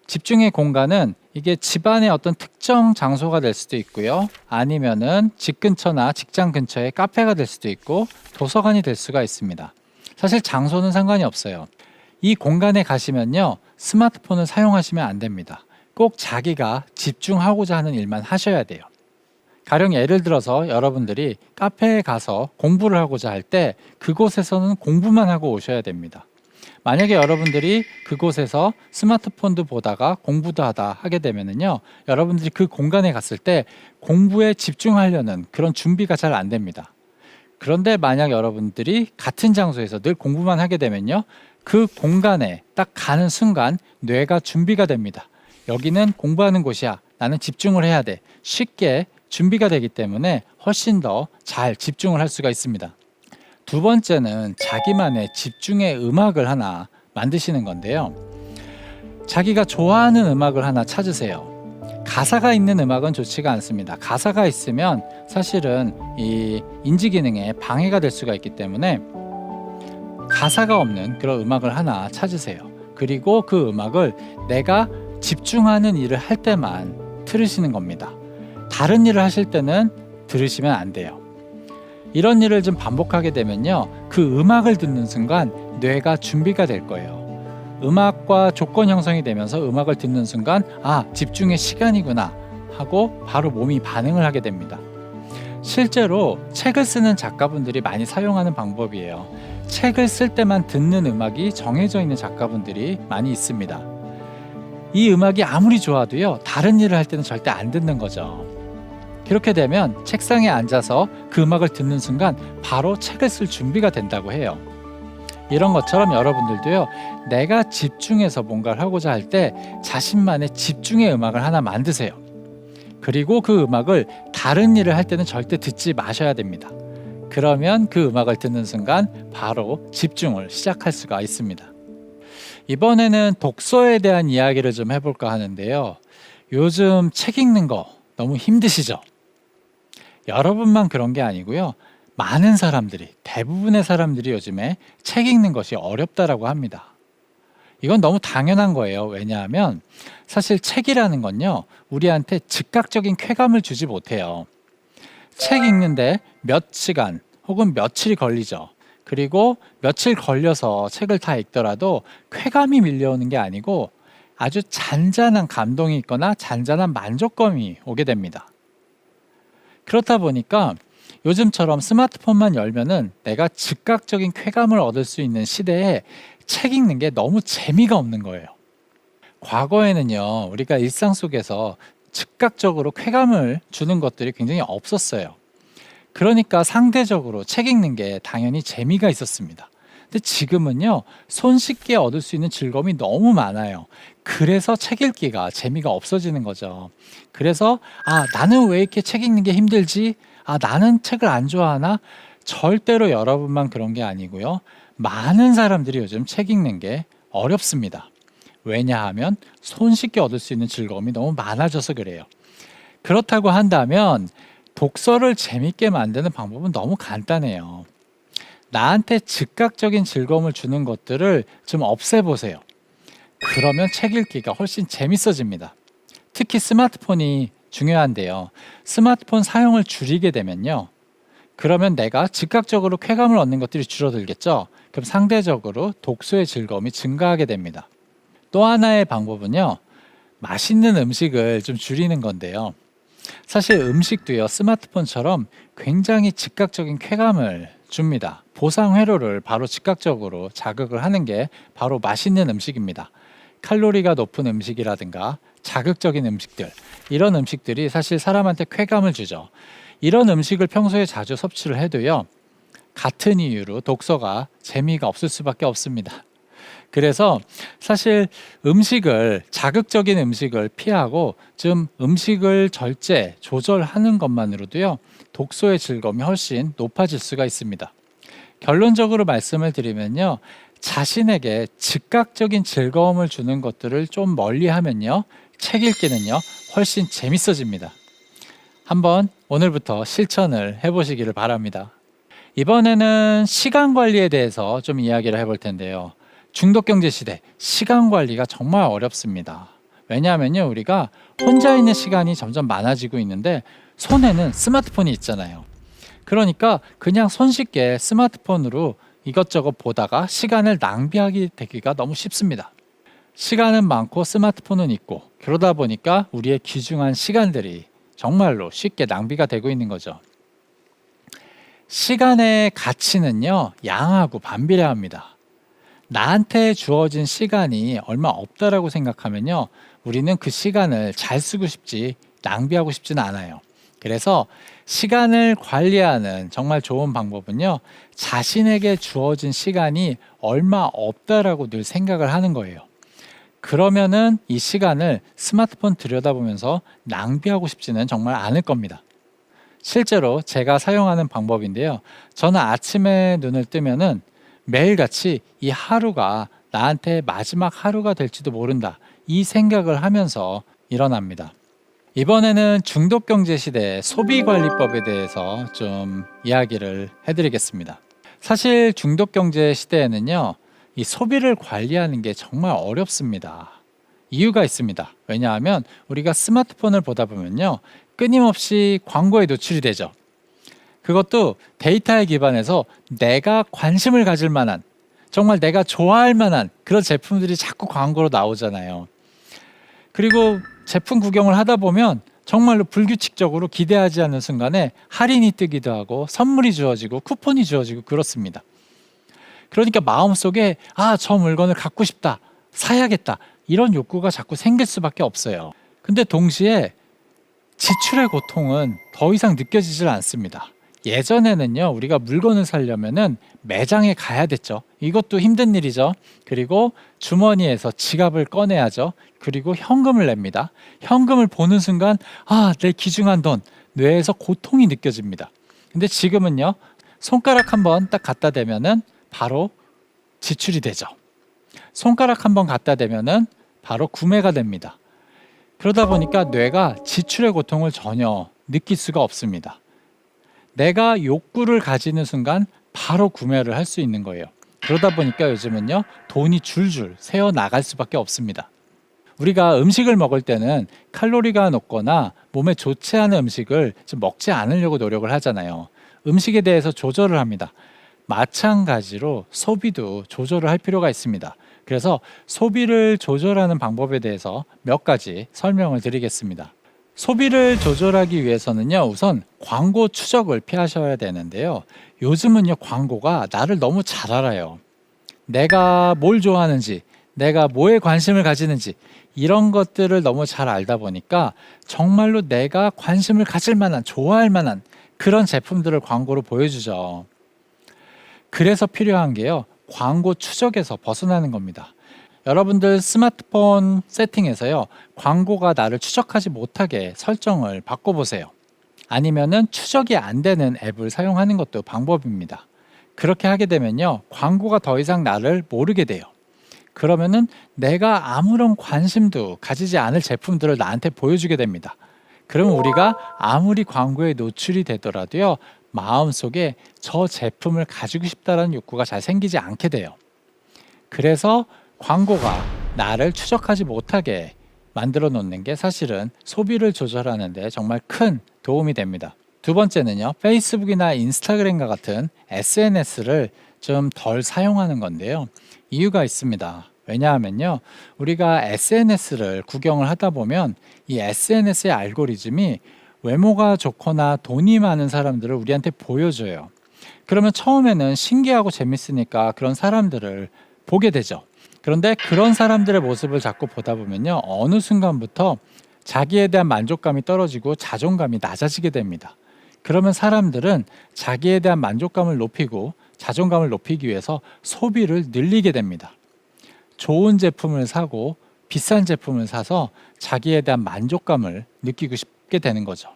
집중의 공간은 이게 집안의 어떤 특정 장소가 될 수도 있고요, 아니면은 집 근처나 직장 근처에 카페가 될 수도 있고 도서관이 될 수가 있습니다. 사실 장소는 상관이 없어요. 이 공간에 가시면요, 스마트폰을 사용하시면 안 됩니다. 꼭 자기가 집중하고자 하는 일만 하셔야 돼요. 가령 예를 들어서 여러분들이 카페에 가서 공부를 하고자 할 때 그곳에서는 공부만 하고 오셔야 됩니다. 만약에 여러분들이 그곳에서 스마트폰도 보다가 공부도 하게 되면요, 여러분들이 그 공간에 갔을 때 공부에 집중하려는 그런 준비가 잘 안 됩니다. 그런데 만약 여러분들이 같은 장소에서 늘 공부만 하게 되면요, 그 공간에 딱 가는 순간 뇌가 준비가 됩니다. 여기는 공부하는 곳이야, 나는 집중을 해야 돼, 쉽게 준비가 되기 때문에 훨씬 더 잘 집중을 할 수가 있습니다. 두 번째는 자기만의 집중의 음악을 하나 만드시는 건데요. 자기가 좋아하는 음악을 하나 찾으세요. 가사가 있는 음악은 좋지가 않습니다. 가사가 있으면 사실은 이 인지 기능에 방해가 될 수가 있기 때문에 가사가 없는 그런 음악을 하나 찾으세요. 그리고 그 음악을 내가 집중하는 일을 할 때만 들으시는 겁니다. 다른 일을 하실 때는 들으시면 안 돼요. 이런 일을 좀 반복하게 되면요, 그 음악을 듣는 순간 뇌가 준비가 될 거예요. 음악과 조건 형성이 되면서 음악을 듣는 순간 집중의 시간이구나 하고 바로 몸이 반응을 하게 됩니다. 실제로 책을 쓰는 작가분들이 많이 사용하는 방법이에요. 책을 쓸 때만 듣는 음악이 정해져 있는 작가분들이 많이 있습니다. 이 음악이 아무리 좋아도요, 다른 일을 할 때는 절대 안 듣는 거죠. 그렇게 되면 책상에 앉아서 그 음악을 듣는 순간 바로 책을 쓸 준비가 된다고 해요. 이런 것처럼 여러분들도요, 내가 집중해서 뭔가를 하고자 할 때 자신만의 집중의 음악을 하나 만드세요. 그리고 그 음악을 다른 일을 할 때는 절대 듣지 마셔야 됩니다. 그러면 그 음악을 듣는 순간 바로 집중을 시작할 수가 있습니다. 이번에는 독서에 대한 이야기를 좀 해볼까 하는데요. 요즘 책 읽는 거 너무 힘드시죠? 여러분만 그런 게 아니고요. 많은 사람들이, 대부분의 사람들이 요즘에 책 읽는 것이 어렵다라고 합니다. 이건 너무 당연한 거예요. 왜냐하면 사실 책이라는 건요, 우리한테 즉각적인 쾌감을 주지 못해요. 책 읽는데 몇 시간 혹은 며칠이 걸리죠. 그리고 며칠 걸려서 책을 다 읽더라도 쾌감이 밀려오는 게 아니고 아주 잔잔한 감동이 있거나 잔잔한 만족감이 오게 됩니다. 그렇다 보니까 요즘처럼 스마트폰만 열면은 내가 즉각적인 쾌감을 얻을 수 있는 시대에 책 읽는 게 너무 재미가 없는 거예요. 과거에는요, 우리가 일상 속에서 즉각적으로 쾌감을 주는 것들이 굉장히 없었어요. 그러니까 상대적으로 책 읽는 게 당연히 재미가 있었습니다. 근데 지금은요, 손쉽게 얻을 수 있는 즐거움이 너무 많아요. 그래서 책 읽기가 재미가 없어지는 거죠. 그래서 나는 왜 이렇게 책 읽는 게 힘들지? 나는 책을 안 좋아하나? 절대로 여러분만 그런 게 아니고요. 많은 사람들이 요즘 책 읽는 게 어렵습니다. 왜냐하면 손쉽게 얻을 수 있는 즐거움이 너무 많아져서 그래요. 그렇다고 한다면 독서를 재밌게 만드는 방법은 너무 간단해요. 나한테 즉각적인 즐거움을 주는 것들을 좀 없애보세요. 그러면 책 읽기가 훨씬 재밌어집니다. 특히 스마트폰이 중요한데요. 스마트폰 사용을 줄이게 되면요, 그러면 내가 즉각적으로 쾌감을 얻는 것들이 줄어들겠죠. 그럼 상대적으로 독서의 즐거움이 증가하게 됩니다. 또 하나의 방법은요, 맛있는 음식을 좀 줄이는 건데요. 사실 음식도요, 스마트폰처럼 굉장히 즉각적인 쾌감을 줍니다. 보상 회로를 바로 즉각적으로 자극을 하는 게 바로 맛있는 음식입니다. 칼로리가 높은 음식이라든가 자극적인 음식들, 이런 음식들이 사실 사람한테 쾌감을 주죠. 이런 음식을 평소에 자주 섭취를 해도요, 같은 이유로 독서가 재미가 없을 수밖에 없습니다. 그래서 사실 자극적인 음식을 피하고 좀 음식을 조절하는 것만으로도요, 독서의 즐거움이 훨씬 높아질 수가 있습니다. 결론적으로 말씀을 드리면요, 자신에게 즉각적인 즐거움을 주는 것들을 좀 멀리 하면요, 책 읽기는요, 훨씬 재밌어집니다. 한번 오늘부터 실천을 해보시기를 바랍니다. 이번에는 시간 관리에 대해서 좀 이야기를 해볼 텐데요. 중독경제 시대, 시간 관리가 정말 어렵습니다. 왜냐하면요, 우리가 혼자 있는 시간이 점점 많아지고 있는데 손에는 스마트폰이 있잖아요. 그러니까 그냥 손쉽게 스마트폰으로 이것저것 보다가 시간을 낭비하게 되기가 너무 쉽습니다. 시간은 많고 스마트폰은 있고, 그러다 보니까 우리의 귀중한 시간들이 정말로 쉽게 낭비가 되고 있는 거죠. 시간의 가치는요, 양하고 반비례합니다. 나한테 주어진 시간이 얼마 없다라고 생각하면요, 우리는 그 시간을 잘 쓰고 싶지, 낭비하고 싶지는 않아요. 그래서 시간을 관리하는 정말 좋은 방법은요, 자신에게 주어진 시간이 얼마 없다라고 늘 생각을 하는 거예요. 그러면은 이 시간을 스마트폰 들여다보면서 낭비하고 싶지는 정말 않을 겁니다. 실제로 제가 사용하는 방법인데요. 저는 아침에 눈을 뜨면은 매일같이 이 하루가 나한테 마지막 하루가 될지도 모른다, 이 생각을 하면서 일어납니다. 이번에는 중독경제 시대 소비관리법에 대해서 좀 이야기를 해드리겠습니다. 사실 중독경제 시대에는요, 이 소비를 관리하는 게 정말 어렵습니다. 이유가 있습니다. 왜냐하면 우리가 스마트폰을 보다 보면요, 끊임없이 광고에 노출이 되죠. 그것도 데이터에 기반해서 내가 관심을 가질 만한, 정말 내가 좋아할 만한 그런 제품들이 자꾸 광고로 나오잖아요. 그리고 제품 구경을 하다 보면 정말로 불규칙적으로 기대하지 않는 순간에 할인이 뜨기도 하고 선물이 주어지고 쿠폰이 주어지고 그렇습니다. 그러니까 마음속에 저 물건을 갖고 싶다, 사야겠다, 이런 욕구가 자꾸 생길 수밖에 없어요. 근데 동시에 지출의 고통은 더 이상 느껴지질 않습니다. 예전에는요, 우리가 물건을 사려면은 매장에 가야 됐죠. 이것도 힘든 일이죠. 그리고 주머니에서 지갑을 꺼내야죠. 그리고 현금을 냅니다. 현금을 보는 순간, 내 귀중한 돈, 뇌에서 고통이 느껴집니다. 근데 지금은요, 손가락 한번 딱 갖다 대면은 바로 지출이 되죠. 손가락 한번 갖다 대면은 바로 구매가 됩니다. 그러다 보니까 뇌가 지출의 고통을 전혀 느낄 수가 없습니다. 내가 욕구를 가지는 순간 바로 구매를 할 수 있는 거예요. 그러다 보니까 요즘은요, 돈이 줄줄 새어 나갈 수밖에 없습니다. 우리가 음식을 먹을 때는 칼로리가 높거나 몸에 좋지 않은 음식을 좀 먹지 않으려고 노력을 하잖아요. 음식에 대해서 조절을 합니다. 마찬가지로 소비도 조절을 할 필요가 있습니다. 그래서 소비를 조절하는 방법에 대해서 몇 가지 설명을 드리겠습니다. 소비를 조절하기 위해서는요, 우선 광고 추적을 피하셔야 되는데요. 요즘은요, 광고가 나를 너무 잘 알아요. 내가 뭘 좋아하는지, 내가 뭐에 관심을 가지는지, 이런 것들을 너무 잘 알다 보니까 정말로 내가 관심을 가질 만한, 좋아할 만한 그런 제품들을 광고로 보여주죠. 그래서 필요한 게요, 광고 추적에서 벗어나는 겁니다. 여러분들 스마트폰 세팅에서요, 광고가 나를 추적하지 못하게 설정을 바꿔보세요. 아니면은 추적이 안 되는 앱을 사용하는 것도 방법입니다. 그렇게 하게 되면요, 광고가 더 이상 나를 모르게 돼요. 그러면은 내가 아무런 관심도 가지지 않을 제품들을 나한테 보여주게 됩니다. 그럼 우리가 아무리 광고에 노출이 되더라도요, 마음속에 저 제품을 가지고 싶다는 욕구가 잘 생기지 않게 돼요. 그래서 광고가 나를 추적하지 못하게 만들어 놓는 게 사실은 소비를 조절하는 데 정말 큰 도움이 됩니다. 두 번째는요, 페이스북이나 인스타그램과 같은 SNS를 좀 덜 사용하는 건데요. 이유가 있습니다. 왜냐하면요, 우리가 SNS를 구경을 하다 보면 이 SNS의 알고리즘이 외모가 좋거나 돈이 많은 사람들을 우리한테 보여줘요. 그러면 처음에는 신기하고 재밌으니까 그런 사람들을 보게 되죠. 그런데 그런 사람들의 모습을 자꾸 보다 보면요, 어느 순간부터 자기에 대한 만족감이 떨어지고 자존감이 낮아지게 됩니다. 그러면 사람들은 자기에 대한 만족감을 높이고 자존감을 높이기 위해서 소비를 늘리게 됩니다. 좋은 제품을 사고 비싼 제품을 사서 자기에 대한 만족감을 느끼고 싶게 되는 거죠.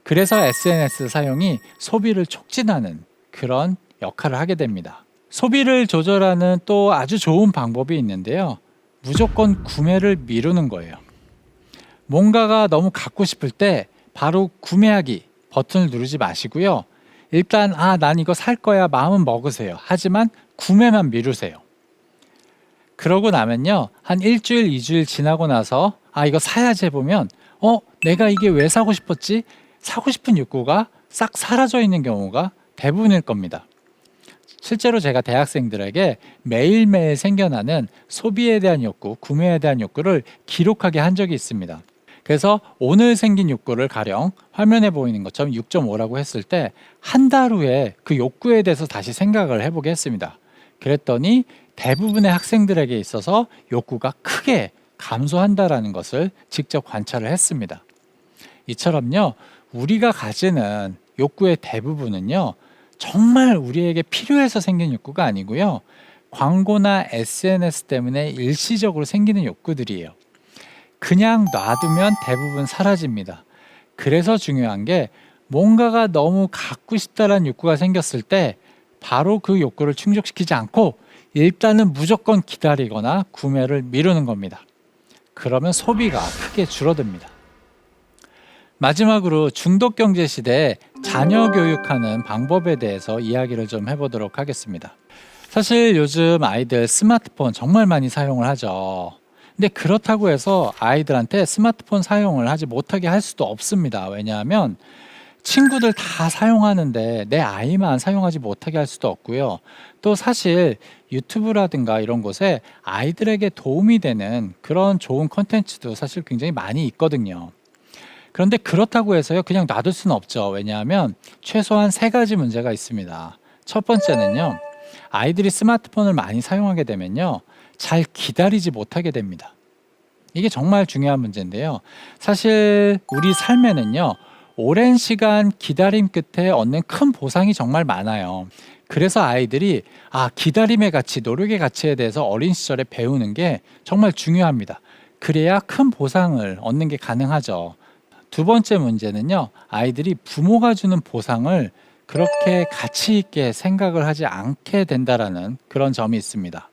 그래서 SNS 사용이 소비를 촉진하는 그런 역할을 하게 됩니다. 소비를 조절하는 또 아주 좋은 방법이 있는데요, 무조건 구매를 미루는 거예요. 뭔가가 너무 갖고 싶을 때 바로 구매하기 버튼을 누르지 마시고요, 일단 난 이거 살 거야 마음은 먹으세요. 하지만 구매만 미루세요. 그러고 나면요, 한 일주일, 2주일 지나고 나서 이거 사야지 해보면 내가 이게 왜 사고 싶었지? 사고 싶은 욕구가 싹 사라져 있는 경우가 대부분일 겁니다. 실제로 제가 대학생들에게 매일매일 생겨나는 소비에 대한 욕구, 구매에 대한 욕구를 기록하게 한 적이 있습니다. 그래서 오늘 생긴 욕구를 가령 화면에 보이는 것처럼 6.5라고 했을 때 한 달 후에 그 욕구에 대해서 다시 생각을 해보게 했습니다. 그랬더니 대부분의 학생들에게 있어서 욕구가 크게 감소한다라는 것을 직접 관찰을 했습니다. 이처럼요, 우리가 가지는 욕구의 대부분은요, 정말 우리에게 필요해서 생긴 욕구가 아니고요, 광고나 SNS 때문에 일시적으로 생기는 욕구들이에요. 그냥 놔두면 대부분 사라집니다. 그래서 중요한 게 뭔가가 너무 갖고 싶다라는 욕구가 생겼을 때 바로 그 욕구를 충족시키지 않고 일단은 무조건 기다리거나 구매를 미루는 겁니다. 그러면 소비가 크게 줄어듭니다. 마지막으로 중독 경제 시대에 자녀 교육하는 방법에 대해서 이야기를 좀 해보도록 하겠습니다. 사실 요즘 아이들 스마트폰 정말 많이 사용을 하죠. 근데 그렇다고 해서 아이들한테 스마트폰 사용을 하지 못하게 할 수도 없습니다. 왜냐하면 친구들 다 사용하는데 내 아이만 사용하지 못하게 할 수도 없고요. 또 사실 유튜브라든가 이런 곳에 아이들에게 도움이 되는 그런 좋은 콘텐츠도 사실 굉장히 많이 있거든요. 그런데 그렇다고 해서요, 그냥 놔둘 수는 없죠. 왜냐하면 최소한 세 가지 문제가 있습니다. 첫 번째는요, 아이들이 스마트폰을 많이 사용하게 되면요, 잘 기다리지 못하게 됩니다. 이게 정말 중요한 문제인데요. 사실 우리 삶에는요, 오랜 시간 기다림 끝에 얻는 큰 보상이 정말 많아요. 그래서 아이들이 기다림의 가치, 노력의 가치에 대해서 어린 시절에 배우는 게 정말 중요합니다. 그래야 큰 보상을 얻는 게 가능하죠. 두 번째 문제는요, 아이들이 부모가 주는 보상을 그렇게 가치 있게 생각을 하지 않게 된다라는 그런 점이 있습니다.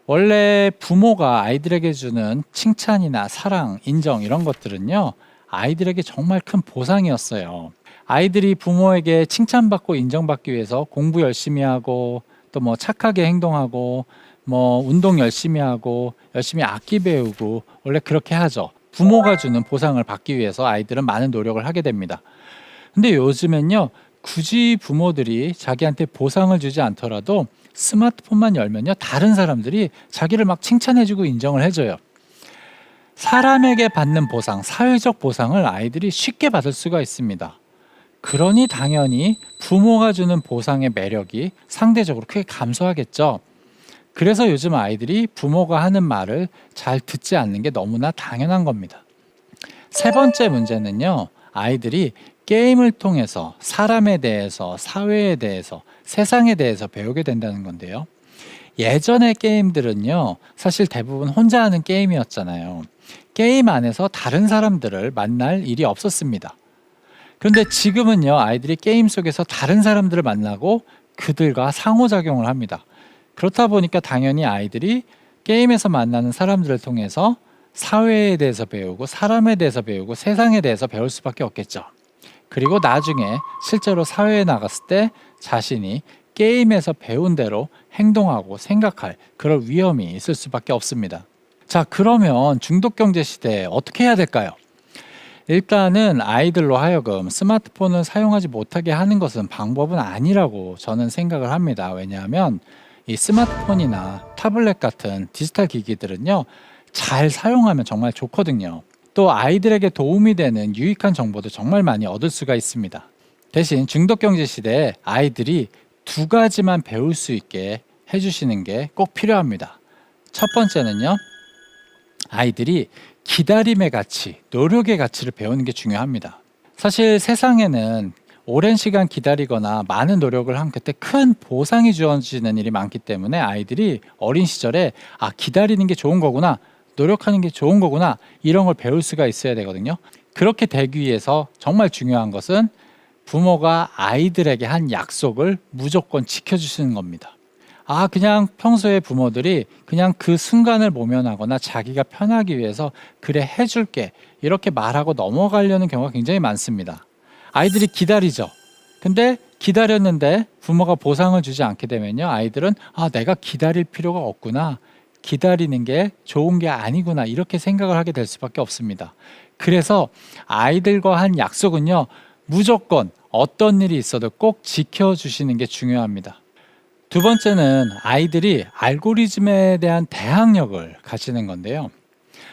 원래 부모가 아이들에게 주는 칭찬이나 사랑, 인정 이런 것들은요, 아이들에게 정말 큰 보상이었어요. 아이들이 부모에게 칭찬받고 인정받기 위해서 공부 열심히 하고 또 뭐 착하게 행동하고 뭐 운동 열심히 하고 열심히 악기 배우고 원래 그렇게 하죠. 부모가 주는 보상을 받기 위해서 아이들은 많은 노력을 하게 됩니다. 근데 요즘엔요, 굳이 부모들이 자기한테 보상을 주지 않더라도 스마트폰만 열면요, 다른 사람들이 자기를 막 칭찬해주고 인정을 해줘요. 사람에게 받는 보상, 사회적 보상을 아이들이 쉽게 받을 수가 있습니다. 그러니 당연히 부모가 주는 보상의 매력이 상대적으로 크게 감소하겠죠. 그래서 요즘 아이들이 부모가 하는 말을 잘 듣지 않는 게 너무나 당연한 겁니다. 세 번째 문제는요, 아이들이 게임을 통해서 사람에 대해서, 사회에 대해서, 세상에 대해서 배우게 된다는 건데요. 예전의 게임들은요, 사실 대부분 혼자 하는 게임이었잖아요. 게임 안에서 다른 사람들을 만날 일이 없었습니다. 그런데 지금은요, 아이들이 게임 속에서 다른 사람들을 만나고 그들과 상호작용을 합니다. 그렇다 보니까 당연히 아이들이 게임에서 만나는 사람들을 통해서 사회에 대해서 배우고 사람에 대해서 배우고 세상에 대해서 배울 수밖에 없겠죠. 그리고 나중에 실제로 사회에 나갔을 때 자신이 게임에서 배운 대로 행동하고 생각할 그럴 위험이 있을 수밖에 없습니다. 자, 그러면 중독경제 시대에 어떻게 해야 될까요? 일단은 아이들로 하여금 스마트폰을 사용하지 못하게 하는 것은 방법은 아니라고 저는 생각을 합니다. 왜냐하면 이 스마트폰이나 타블렛 같은 디지털 기기들은요, 잘 사용하면 정말 좋거든요. 또 아이들에게 도움이 되는 유익한 정보도 정말 많이 얻을 수가 있습니다. 대신 중독경제 시대에 아이들이 두 가지만 배울 수 있게 해주시는 게 꼭 필요합니다. 첫 번째는요, 아이들이 기다림의 가치, 노력의 가치를 배우는 게 중요합니다. 사실 세상에는 오랜 시간 기다리거나 많은 노력을 한 끝에 큰 보상이 주어지는 일이 많기 때문에 아이들이 어린 시절에 기다리는 게 좋은 거구나, 노력하는 게 좋은 거구나, 이런 걸 배울 수가 있어야 되거든요. 그렇게 되기 위해서 정말 중요한 것은 부모가 아이들에게 한 약속을 무조건 지켜주시는 겁니다. 그냥 평소에 부모들이 그냥 그 순간을 모면하거나 자기가 편하기 위해서 그래 해줄게 이렇게 말하고 넘어가려는 경우가 굉장히 많습니다. 아이들이 기다리죠. 근데 기다렸는데 부모가 보상을 주지 않게 되면요, 아이들은 내가 기다릴 필요가 없구나, 기다리는 게 좋은 게 아니구나, 이렇게 생각을 하게 될 수밖에 없습니다. 그래서 아이들과 한 약속은요, 무조건 어떤 일이 있어도 꼭 지켜주시는 게 중요합니다. 두 번째는 아이들이 알고리즘에 대한 대항력을 가지는 건데요.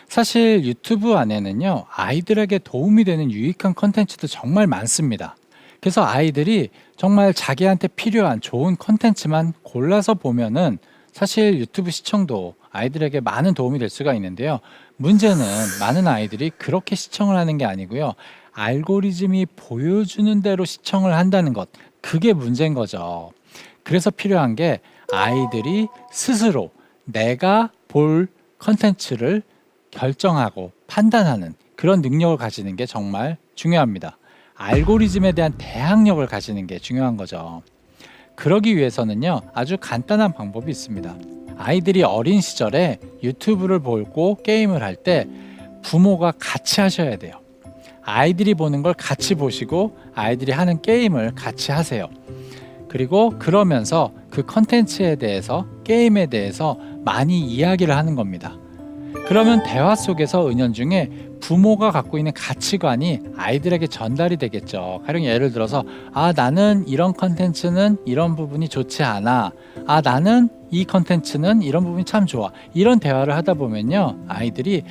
사실 유튜브 안에는요, 아이들에게 도움이 되는 유익한 컨텐츠도 정말 많습니다. 그래서 아이들이 정말 자기한테 필요한 좋은 컨텐츠만 골라서 보면은 사실 유튜브 시청도 아이들에게 많은 도움이 될 수가 있는데요. 문제는 많은 아이들이 그렇게 시청을 하는 게 아니고요, 알고리즘이 보여주는 대로 시청을 한다는 것, 그게 문제인 거죠. 그래서 필요한 게 아이들이 스스로 내가 볼 컨텐츠를 결정하고 판단하는 그런 능력을 가지는 게 정말 중요합니다. 알고리즘에 대한 대항력을 가지는 게 중요한 거죠. 그러기 위해서는요, 아주 간단한 방법이 있습니다. 아이들이 어린 시절에 유튜브를 보고 게임을 할 때 부모가 같이 하셔야 돼요. 아이들이 보는 걸 같이 보시고 아이들이 하는 게임을 같이 하세요. 그리고 그러면서 그 컨텐츠에 대해서, 게임에 대해서 많이 이야기를 하는 겁니다. 그러면 대화 속에서 은연중에 부모가 갖고 있는 가치관이 아이들에게 전달이 되겠죠. 가령 예를 들어서 나는 이런 컨텐츠는 이런 부분이 좋지 않아, 나는 이 컨텐츠는 이런 부분이 참 좋아, 이런 대화를 하다 보면요, 아이들이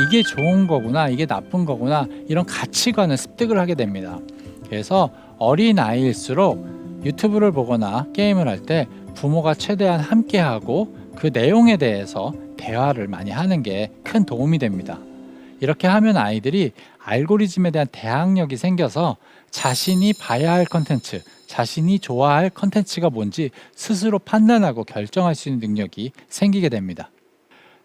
이게 좋은 거구나, 이게 나쁜 거구나, 이런 가치관을 습득을 하게 됩니다. 그래서 어린 아이일수록 유튜브를 보거나 게임을 할 때 부모가 최대한 함께하고 그 내용에 대해서 대화를 많이 하는 게 큰 도움이 됩니다. 이렇게 하면 아이들이 알고리즘에 대한 대항력이 생겨서 자신이 봐야 할 컨텐츠, 자신이 좋아할 컨텐츠가 뭔지 스스로 판단하고 결정할 수 있는 능력이 생기게 됩니다.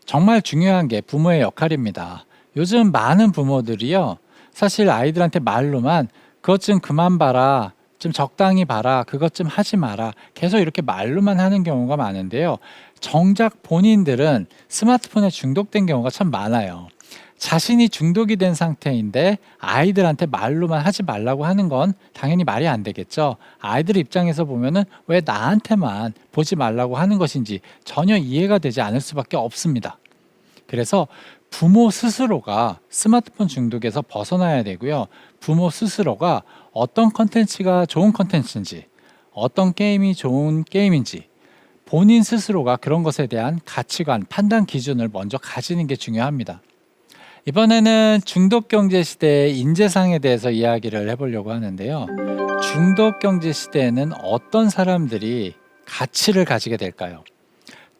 정말 중요한 게 부모의 역할입니다. 요즘 많은 부모들이요, 사실 아이들한테 말로만 그것 좀 그만 봐라, 좀 적당히 봐라, 그것 좀 하지 마라, 계속 이렇게 말로만 하는 경우가 많은데요. 정작 본인들은 스마트폰에 중독된 경우가 참 많아요. 자신이 중독이 된 상태인데 아이들한테 말로만 하지 말라고 하는 건 당연히 말이 안 되겠죠. 아이들 입장에서 보면은 왜 나한테만 보지 말라고 하는 것인지 전혀 이해가 되지 않을 수밖에 없습니다. 그래서 부모 스스로가 스마트폰 중독에서 벗어나야 되고요. 부모 스스로가 어떤 컨텐츠가 좋은 컨텐츠인지, 어떤 게임이 좋은 게임인지 본인 스스로가 그런 것에 대한 가치관, 판단 기준을 먼저 가지는 게 중요합니다. 이번에는 중독 경제 시대의 인재상에 대해서 이야기를 해보려고 하는데요. 중독 경제 시대에는 어떤 사람들이 가치를 가지게 될까요?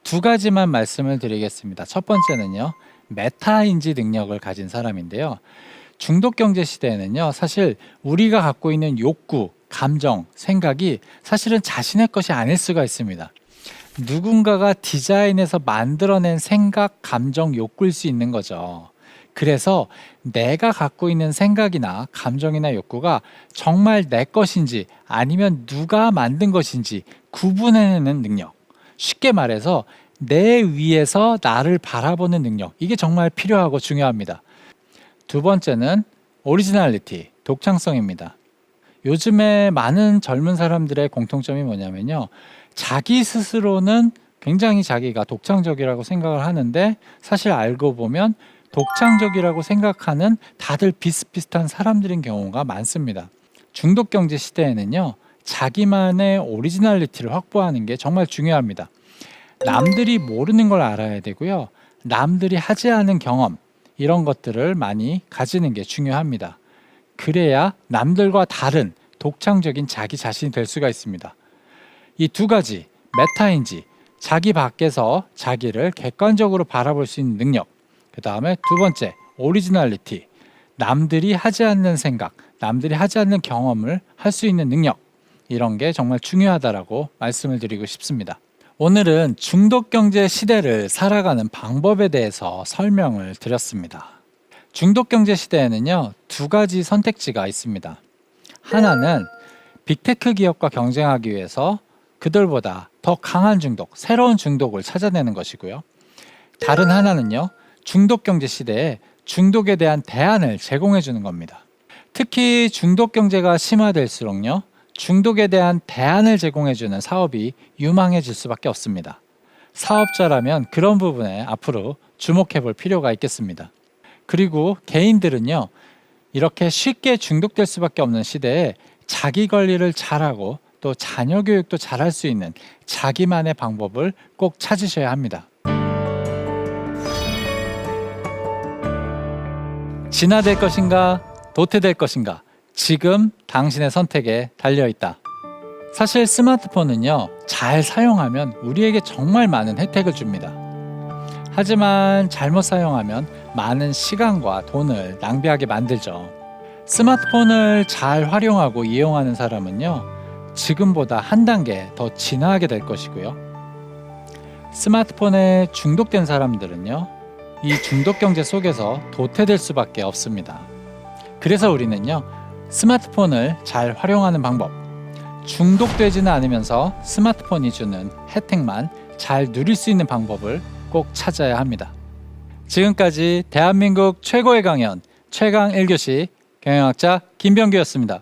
두 가지만 말씀을 드리겠습니다. 첫 번째는요, 메타인지 능력을 가진 사람인데요. 중독 경제 시대에는요, 사실 우리가 갖고 있는 욕구, 감정, 생각이 사실은 자신의 것이 아닐 수가 있습니다. 누군가가 디자인해서 만들어낸 생각, 감정, 욕구일 수 있는 거죠. 그래서 내가 갖고 있는 생각이나 감정이나 욕구가 정말 내 것인지 아니면 누가 만든 것인지 구분해내는 능력. 쉽게 말해서 내 위에서 나를 바라보는 능력. 이게 정말 필요하고 중요합니다. 두 번째는 오리지널리티, 독창성입니다. 요즘에 많은 젊은 사람들의 공통점이 뭐냐면요. 자기 스스로는 굉장히 자기가 독창적이라고 생각을 하는데 사실 알고 보면 독창적이라고 생각하는 다들 비슷비슷한 사람들인 경우가 많습니다. 중독 경제 시대에는요, 자기만의 오리지널리티를 확보하는 게 정말 중요합니다. 남들이 모르는 걸 알아야 되고요. 남들이 하지 않은 경험, 이런 것들을 많이 가지는 게 중요합니다. 그래야 남들과 다른 독창적인 자기 자신이 될 수가 있습니다. 이 두 가지, 메타인지, 자기 밖에서 자기를 객관적으로 바라볼 수 있는 능력, 그 다음에 두 번째, 오리지널리티, 남들이 하지 않는 생각, 남들이 하지 않는 경험을 할 수 있는 능력, 이런 게 정말 중요하다라고 말씀을 드리고 싶습니다. 오늘은 중독 경제 시대를 살아가는 방법에 대해서 설명을 드렸습니다. 중독 경제 시대에는요, 두 가지 선택지가 있습니다. 하나는 빅테크 기업과 경쟁하기 위해서 그들보다 더 강한 중독, 새로운 중독을 찾아내는 것이고요. 다른 하나는요, 중독 경제 시대에 중독에 대한 대안을 제공해 주는 겁니다. 특히 중독 경제가 심화될수록요, 중독에 대한 대안을 제공해 주는 사업이 유망해질 수밖에 없습니다. 사업자라면 그런 부분에 앞으로 주목해 볼 필요가 있겠습니다. 그리고 개인들은요, 이렇게 쉽게 중독될 수밖에 없는 시대에 자기 관리를 잘하고 또 자녀 교육도 잘할 수 있는 자기만의 방법을 꼭 찾으셔야 합니다. 진화될 것인가, 도태될 것인가, 지금 당신의 선택에 달려있다. 사실 스마트폰은요, 잘 사용하면 우리에게 정말 많은 혜택을 줍니다. 하지만 잘못 사용하면 많은 시간과 돈을 낭비하게 만들죠. 스마트폰을 잘 활용하고 이용하는 사람은요, 지금보다 한 단계 더 진화하게 될 것이고요. 스마트폰에 중독된 사람들은요, 이 중독 경제 속에서 도태될 수밖에 없습니다. 그래서 우리는요, 스마트폰을 잘 활용하는 방법, 중독되지는 않으면서 스마트폰이 주는 혜택만 잘 누릴 수 있는 방법을 꼭 찾아야 합니다. 지금까지 대한민국 최고의 강연 최강 1교시 경영학자 김병규였습니다.